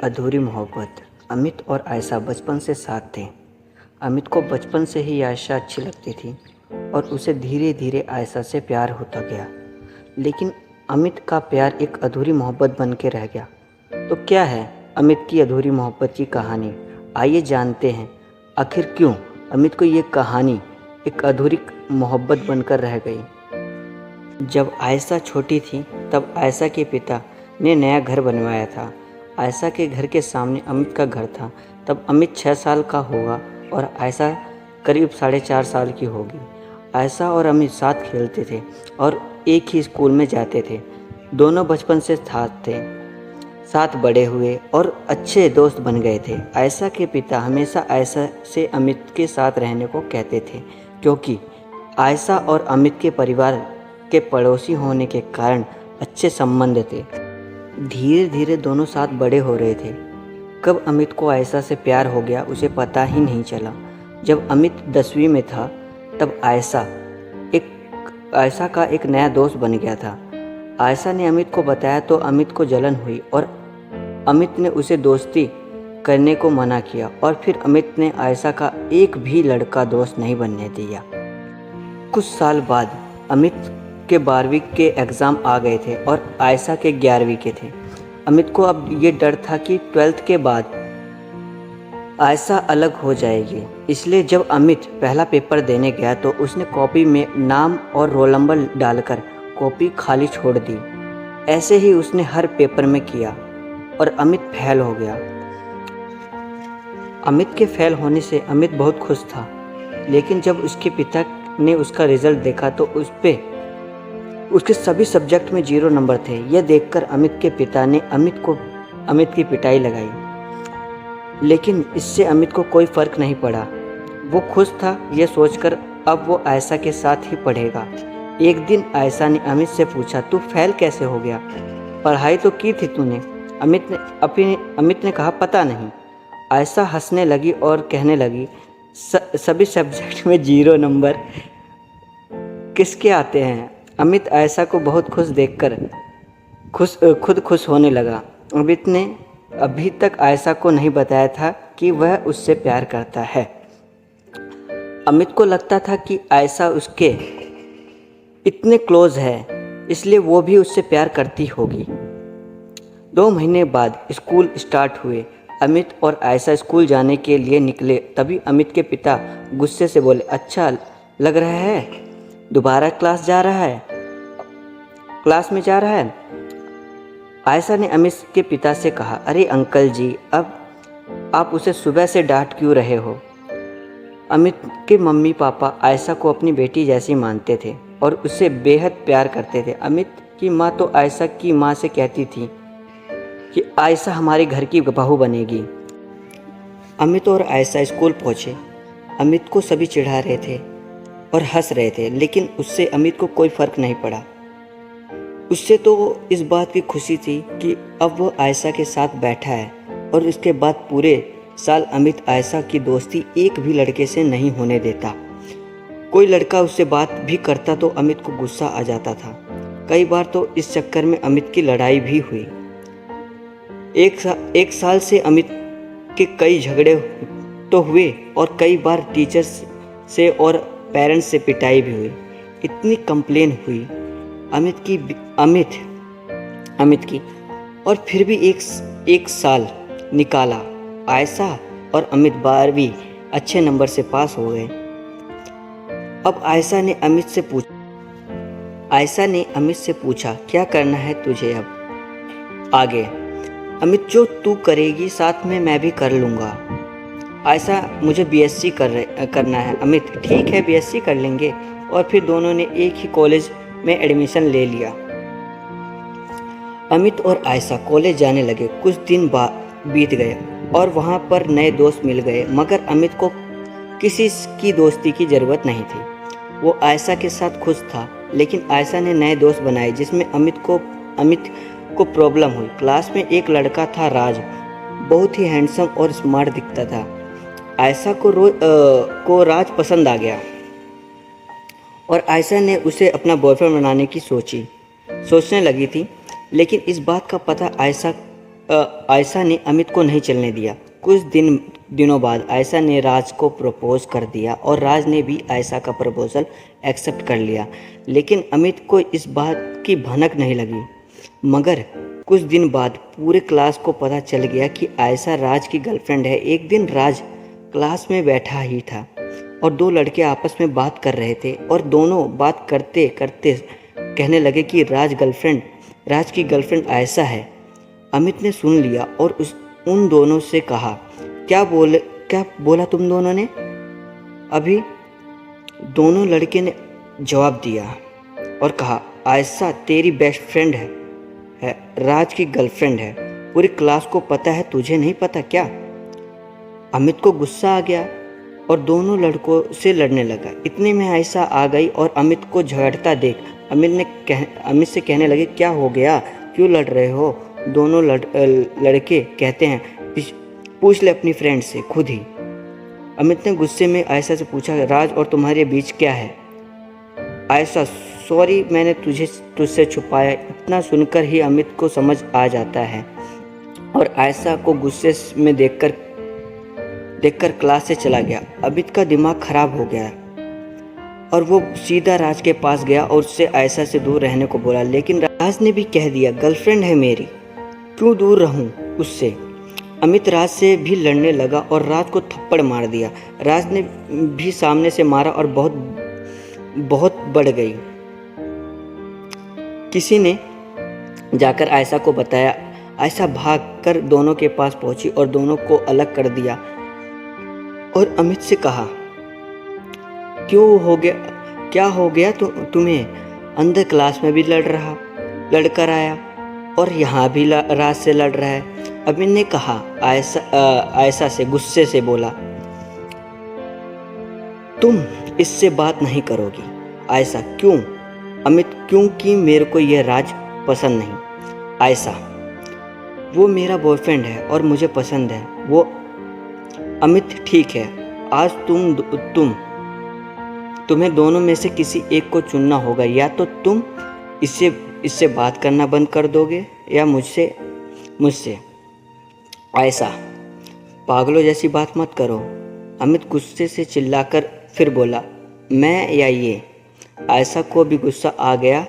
अधूरी मोहब्बत। अमित और आयशा बचपन से साथ थे। अमित को बचपन से ही आयशा अच्छी लगती थी और उसे धीरे धीरे आयशा से प्यार होता गया। लेकिन अमित का प्यार एक अधूरी मोहब्बत बन के रह गया। तो क्या है अमित की अधूरी मोहब्बत की कहानी? आइए जानते हैं आखिर क्यों अमित को ये कहानी एक अधूरी मोहब्बत बनकर रह गई। जब आयशा छोटी थी तब आयशा के पिता ने नया घर बनवाया था। आयशा के घर के सामने अमित का घर था। तब अमित 6 साल का होगा और आयशा करीब 4.5 साल की होगी। आयशा और अमित साथ खेलते थे और एक ही स्कूल में जाते थे। दोनों बचपन से साथ थे, साथ बड़े हुए और अच्छे दोस्त बन गए थे। आयशा के पिता हमेशा आयशा से अमित के साथ रहने को कहते थे क्योंकि आयशा और अमित के परिवार के पड़ोसी होने के कारण अच्छे संबंध थे। धीरे धीरे दोनों साथ बड़े हो रहे थे। कब अमित को आयशा से प्यार हो गया उसे पता ही नहीं चला। जब अमित 10वीं में था तब आयशा का एक नया दोस्त बन गया था। आयशा ने अमित को बताया तो अमित को जलन हुई और अमित ने उसे दोस्ती करने को मना किया और फिर अमित ने आयशा का एक भी लड़का दोस्त नहीं बनने दिया। कुछ साल बाद अमित के 12वीं के एग्ज़ाम आ गए थे और आयशा के 11वीं के थे। अमित को अब ये डर था कि 12th के बाद आयशा अलग हो जाएगी। इसलिए जब अमित पहला पेपर देने गया तो उसने कॉपी में नाम और रोल नंबर डालकर कॉपी खाली छोड़ दी। ऐसे ही उसने हर पेपर में किया और अमित फेल हो गया। अमित के फेल होने से अमित बहुत खुश था, लेकिन जब उसके पिता ने उसका रिजल्ट देखा तो उसके सभी सब्जेक्ट में 0 नंबर थे। यह देखकर अमित के पिता ने अमित की पिटाई लगाई, लेकिन इससे अमित को कोई फ़र्क नहीं पड़ा। वो खुश था यह सोचकर अब वो आयशा के साथ ही पढ़ेगा। एक दिन आयशा ने अमित से पूछा, तू फेल कैसे हो गया? पढ़ाई तो की थी तूने। अमित ने कहा, पता नहीं। आयशा हंसने लगी और कहने लगी, सभी सब्जेक्ट में 0 नंबर किसके आते हैं? अमित आयशा को बहुत खुश देखकर खुद खुश होने लगा। अमित ने अभी तक आयशा को नहीं बताया था कि वह उससे प्यार करता है। अमित को लगता था कि आयशा उसके इतने क्लोज है इसलिए वो भी उससे प्यार करती होगी। 2 महीने बाद स्कूल स्टार्ट हुए। अमित और आयशा स्कूल जाने के लिए निकले। तभी अमित के पिता गुस्से से बोले, अच्छा लग रहा है, दोबारा क्लास में जा रहा है। आयशा ने अमित के पिता से कहा, अरे अंकल जी, अब आप उसे सुबह से डांट क्यों रहे हो? अमित के मम्मी पापा आयशा को अपनी बेटी जैसी मानते थे और उससे बेहद प्यार करते थे। अमित की माँ तो आयशा की माँ से कहती थी कि आयशा हमारे घर की बहू बनेगी। अमित और आयशा स्कूल पहुँचे। अमित को सभी चिढ़ा रहे थे और हंस रहे थे, लेकिन उससे अमित को कोई फ़र्क नहीं पड़ा। उससे तो इस बात की खुशी थी कि अब वो आयशा के साथ बैठा है और इसके बाद पूरे साल अमित आयशा की दोस्ती एक भी लड़के से नहीं होने देता। कोई लड़का उससे बात भी करता तो अमित को गुस्सा आ जाता था। कई बार तो इस चक्कर में अमित की लड़ाई भी हुई। एक साल से अमित के कई झगड़े तो हुए और कई बार टीचर्स से और पेरेंट्स से पिटाई भी हुई। इतनी कंप्लेन हुई अमित की और फिर भी एक साल निकाला। आयशा और अमित 12वीं अच्छे नंबर से पास हो गए। अब आयशा ने अमित से पूछा, क्या करना है तुझे अब आगे? अमित, जो तू करेगी साथ में मैं भी कर लूँगा। आयशा, मुझे बीएससी करना है। अमित, ठीक है बीएससी कर लेंगे। और फिर दोनों ने एक ही कॉलेज में एडमिशन ले लिया। अमित और आयशा कॉलेज जाने लगे। कुछ दिन बीत गए और वहाँ पर नए दोस्त मिल गए, मगर अमित को किसी की दोस्ती की ज़रूरत नहीं थी। वो आयशा के साथ खुश था, लेकिन आयशा ने नए दोस्त बनाए जिसमें अमित को प्रॉब्लम हुई। क्लास में एक लड़का था राज, बहुत ही हैंडसम और स्मार्ट दिखता था। आयशा को राज पसंद आ गया और आयशा ने उसे अपना बॉयफ्रेंड बनाने की सोचने लगी थी, लेकिन इस बात का पता आयशा आयशा ने अमित को नहीं चलने दिया। कुछ दिनों बाद आयशा ने राज को प्रपोज कर दिया और राज ने भी आयशा का प्रपोजल एक्सेप्ट कर लिया। लेकिन अमित को इस बात की भनक नहीं लगी। मगर कुछ दिन बाद पूरे क्लास को पता चल गया कि आयशा राज की गर्लफ्रेंड है। एक दिन राज क्लास में बैठा ही था और दो लड़के आपस में बात कर रहे थे और दोनों बात करते करते कहने लगे कि राज की गर्लफ्रेंड आयशा है। अमित ने सुन लिया और उन दोनों से कहा, क्या बोला तुम दोनों ने अभी? दोनों लड़के ने जवाब दिया और कहा, आयशा तेरी बेस्ट फ्रेंड है, राज की गर्लफ्रेंड है। पूरी क्लास को पता है, तुझे नहीं पता क्या? अमित को गुस्सा आ गया और दोनों लड़कों से लड़ने लगा। इतने में आयशा आ गई और अमित को झगड़ता देख अमित से कहने लगे, क्या हो गया, क्यों लड़ रहे हो? दोनों लड़के कहते हैं, पूछ ले अपनी फ्रेंड से खुद ही। अमित ने गुस्से में आयशा से पूछा, राज और तुम्हारे बीच क्या है? आयशा, सॉरी मैंने तुझसे छुपाया। इतना सुनकर ही अमित को समझ आ जाता है और आयशा को गुस्से में देखकर क्लास से चला गया। अमित का दिमाग खराब हो गया और वो सीधा राज के पास गया और उससे आयशा से दूर रहने को बोला। लेकिन राज ने भी कह दिया, गर्लफ्रेंड है मेरी, क्यों दूर रहूं उससे? अमित राज से भी लड़ने लगा और राज को थप्पड़ मार दिया। राज ने भी सामने से मारा और बहुत बढ़ गई। किसी ने जाकर आयशा को बताया। आयशा भागकर दोनों के पास पहुंची और दोनों को अलग कर दिया और अमित से कहा, क्या हो गया तुम्हें? अंदर क्लास में भी लड़कर आया और यहाँ भी राज से लड़ रहा है। अमित ने कहा, आयशा से गुस्से से बोला, तुम इससे बात नहीं करोगी। आयशा, क्यों? अमित, क्योंकि मेरे को यह राज पसंद नहीं। आयशा, वो मेरा बॉयफ्रेंड है और मुझे पसंद है वो। अमित, ठीक है, आज तुम्हें दोनों में से किसी एक को चुनना होगा। या तो तुम इससे बात करना बंद कर दोगे या मुझसे। आयशा, पागलों जैसी बात मत करो। अमित गुस्से से चिल्लाकर फिर बोला, मैं या ये? आयशा को भी गुस्सा आ गया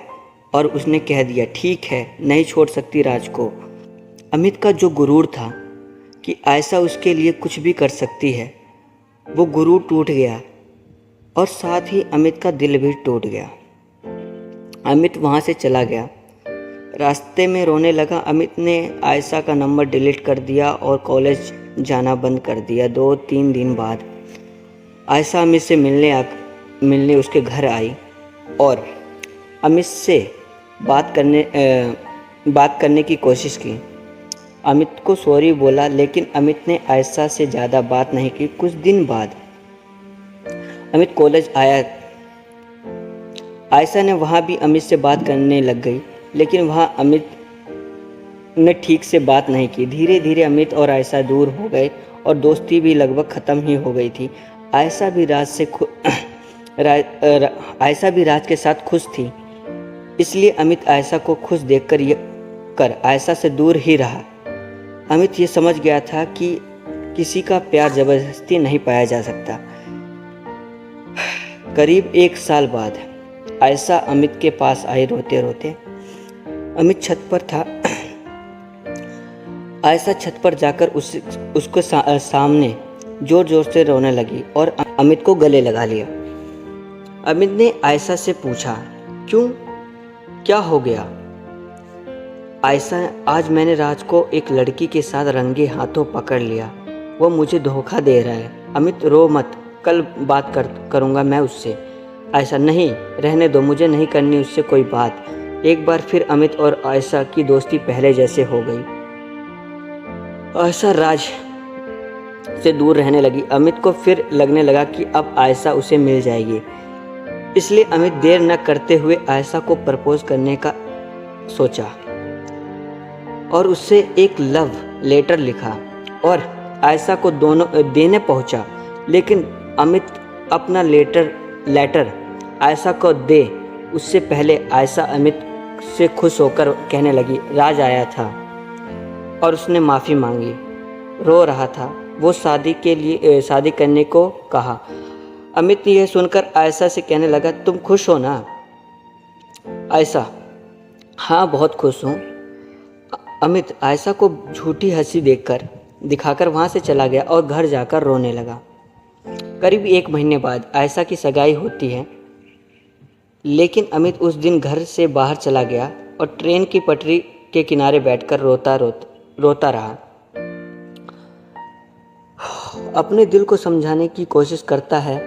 और उसने कह दिया, ठीक है, नहीं छोड़ सकती राज को। अमित का जो गुरूर था कि आयशा उसके लिए कुछ भी कर सकती है, वो गुरूर टूट गया और साथ ही अमित का दिल भी टूट गया। अमित वहाँ से चला गया। रास्ते में रोने लगा। अमित ने आयशा का नंबर डिलीट कर दिया और कॉलेज जाना बंद कर दिया। 2-3 दिन बाद आयशा अमित से मिलने उसके घर आई और अमित से बात करने की कोशिश की। अमित को सॉरी बोला, लेकिन अमित ने आयशा से ज़्यादा बात नहीं की। कुछ दिन बाद अमित कॉलेज आया। आयशा ने वहाँ भी अमित से बात करने लग गई, लेकिन वहाँ अमित ने ठीक से बात नहीं की। धीरे धीरे अमित और आयशा दूर हो गए और दोस्ती भी लगभग ख़त्म ही हो गई थी। आयशा भी राज के साथ खुश थी, इसलिए अमित आयशा को खुश देखकर आयशा से दूर ही रहा। अमित ये समझ गया था कि किसी का प्यार ज़बरदस्ती नहीं पाया जा सकता। करीब 1 साल बाद आयशा अमित के पास आई रोते रोते। अमित छत पर था। आयशा छत पर जाकर उसको सामने जोर जोर से रोने लगी और अमित को गले लगा लिया। अमित ने आयशा से पूछा, क्यों, क्या हो गया? आयशा, आज मैंने राज को एक लड़की के साथ रंगे हाथों पकड़ लिया। वो मुझे धोखा दे रहा है। अमित, रो मत, कल बात करूँगा मैं उससे। आयशा, नहीं, रहने दो, मुझे नहीं करनी उससे कोई बात। एक बार फिर अमित और आयशा की दोस्ती पहले जैसे हो गई। आयशा राज से दूर रहने लगी। अमित को फिर लगने लगा कि अब आयशा उसे मिल जाएगी, इसलिए अमित देर न करते हुए आयशा को प्रपोज करने का सोचा और उससे एक लव लेटर लिखा और आयशा को देने पहुंचा। लेकिन अमित अपना लेटर आयशा को दे उससे पहले आयशा अमित से खुश होकर कहने लगी, राज आया था और उसने माफ़ी मांगी। रो रहा था। वो शादी करने को कहा। अमित यह सुनकर आयशा से कहने लगा, तुम खुश हो ना? आयशा, हाँ बहुत खुश हूँ। अमित आयशा को झूठी हंसी दिखाकर वहाँ से चला गया और घर जाकर रोने लगा। करीब 1 महीने बाद आयशा की सगाई होती है, लेकिन अमित उस दिन घर से बाहर चला गया और ट्रेन की पटरी के किनारे बैठकर रोता रहा। अपने दिल को समझाने की कोशिश करता है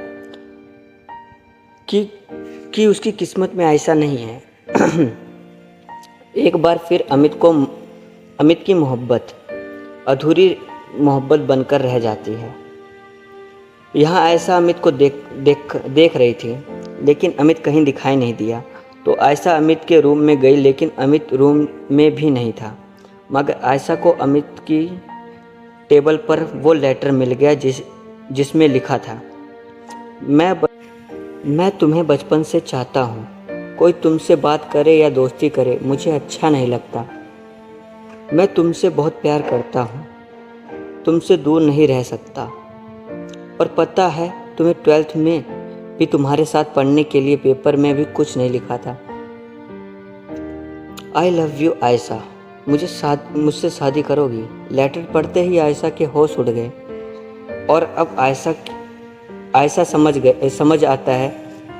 कि उसकी किस्मत में आयशा नहीं है। एक बार फिर अमित की मोहब्बत अधूरी मोहब्बत बनकर रह जाती है। यहाँ आयशा अमित को देख रही थी, लेकिन अमित कहीं दिखाई नहीं दिया। तो आयशा अमित के रूम में गई, लेकिन अमित रूम में भी नहीं था। मगर आयशा को अमित की टेबल पर वो लेटर मिल गया जिसमें लिखा था, मैं तुम्हें बचपन से चाहता हूँ। कोई तुमसे बात करे या दोस्ती करे मुझे अच्छा नहीं लगता। मैं तुमसे बहुत प्यार करता हूँ, तुमसे दूर नहीं रह सकता। और पता है तुम्हें 12th में भी तुम्हारे साथ पढ़ने के लिए पेपर में भी कुछ नहीं लिखा था। आई लव यू आयशा, मुझसे शादी करोगी? लेटर पढ़ते ही आयशा के होश उड़ गए और अब आयशा समझ आता है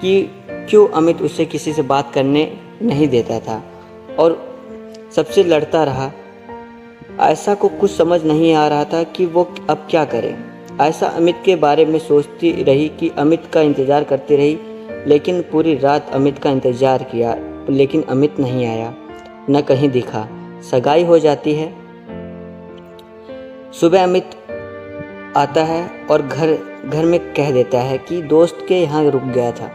कि क्यों अमित उसे किसी से बात करने नहीं देता था और सबसे लड़ता रहा। आयशा को कुछ समझ नहीं आ रहा था कि वो अब क्या करे। आयशा अमित के बारे में सोचती रही कि अमित का इंतज़ार करती रही, लेकिन पूरी रात अमित का इंतज़ार किया, लेकिन अमित नहीं आया, न कहीं दिखा। सगाई हो जाती है। सुबह अमित आता है और घर में कह देता है कि दोस्त के यहाँ रुक गया था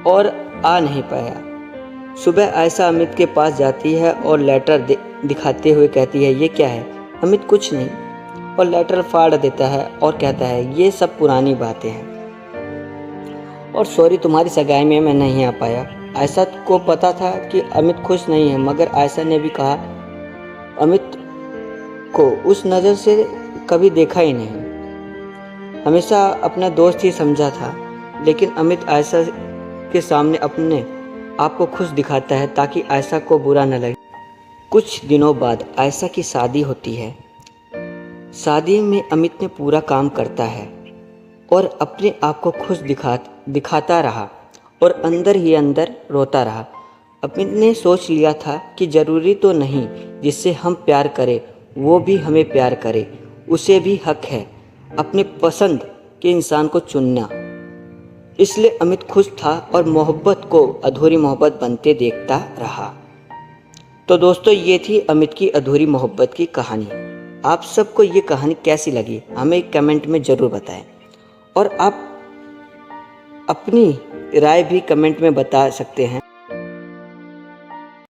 और आ नहीं पाया। सुबह आयशा अमित के पास जाती है और लेटर दिखाते हुए कहती है, ये क्या है? अमित कुछ नहीं, और लेटर फाड़ देता है और कहता है, ये सब पुरानी बातें हैं और सॉरी तुम्हारी सगाई में मैं नहीं आ पाया। आयशा को पता था कि अमित खुश नहीं है, मगर आयशा ने भी कहा अमित को उस नज़र से कभी देखा ही नहीं, हमेशा अपना दोस्त ही समझा था। लेकिन अमित आयशा के सामने अपने आप को खुश दिखाता है ताकि आयशा को बुरा न लगे। कुछ दिनों बाद आयशा की शादी होती है। शादी में अमित ने पूरा काम करता है और अपने आप को खुश दिखाता रहा और अंदर ही अंदर रोता रहा। अमित ने सोच लिया था कि ज़रूरी तो नहीं जिससे हम प्यार करें वो भी हमें प्यार करे, उसे भी हक है अपने पसंद के इंसान को चुनना। इसलिए अमित खुश था और मोहब्बत को अधूरी मोहब्बत बनते देखता रहा। तो दोस्तों, ये थी अमित की अधूरी मोहब्बत की कहानी। आप सबको ये कहानी कैसी लगी हमें कमेंट में ज़रूर बताएं और आप अपनी राय भी कमेंट में बता सकते हैं।